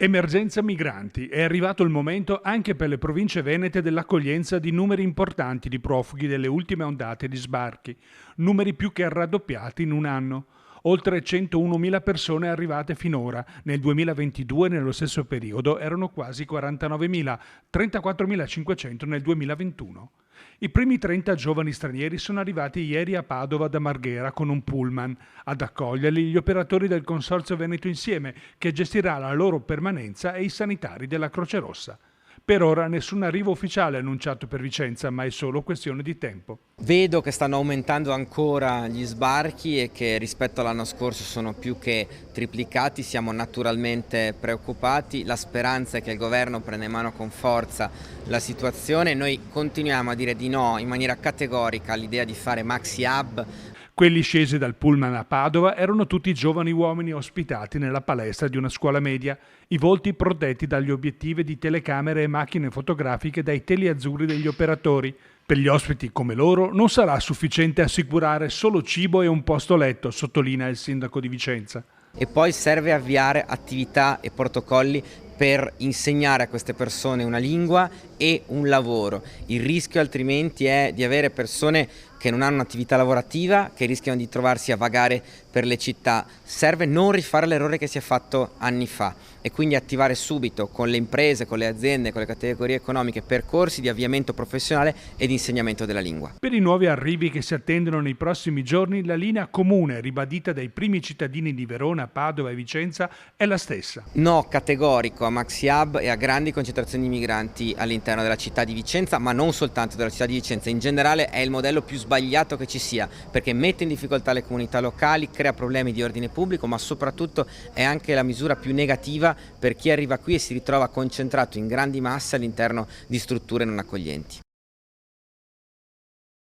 Emergenza migranti. È arrivato il momento anche per le province venete dell'accoglienza di numeri importanti di profughi delle ultime ondate di sbarchi, numeri più che raddoppiati in un anno. Oltre 101.000 persone arrivate finora. Nel 2022, nello stesso periodo, erano quasi 49.000, 34.500 nel 2021. I primi 30 giovani stranieri sono arrivati ieri a Padova da Marghera con un pullman. Ad accoglierli gli operatori del Consorzio Veneto Insieme, che gestirà la loro permanenza, e i sanitari della Croce Rossa. Per ora nessun arrivo ufficiale annunciato per Vicenza, ma è solo questione di tempo. Vedo che stanno aumentando ancora gli sbarchi e che rispetto all'anno scorso sono più che triplicati. Siamo naturalmente preoccupati. La speranza è che il governo prenda in mano con forza la situazione. Noi continuiamo a dire di no in maniera categorica all'idea di fare maxi hub. Quelli scesi dal pullman a Padova erano tutti giovani uomini ospitati nella palestra di una scuola media, i volti protetti dagli obiettivi di telecamere e macchine fotografiche dai teli azzurri degli operatori. Per gli ospiti come loro non sarà sufficiente assicurare solo cibo e un posto letto, sottolinea il sindaco di Vicenza. E poi serve avviare attività e protocolli per insegnare a queste persone una lingua e un lavoro. Il rischio altrimenti è di avere persone che non hanno un'attività lavorativa, che rischiano di trovarsi a vagare per le città. Serve non rifare l'errore che si è fatto anni fa e quindi attivare subito con le imprese, con le aziende, con le categorie economiche percorsi di avviamento professionale e di insegnamento della lingua. Per i nuovi arrivi che si attendono nei prossimi giorni, la linea comune ribadita dai primi cittadini di Verona, Padova e Vicenza è la stessa. No categorico a maxi hub e a grandi concentrazioni di migranti all'interno della città di Vicenza, ma non soltanto della città di Vicenza. In generale è il modello più sbagliato che ci sia, perché mette in difficoltà le comunità locali, crea problemi di ordine pubblico, ma soprattutto è anche la misura più negativa per chi arriva qui e si ritrova concentrato in grandi masse all'interno di strutture non accoglienti.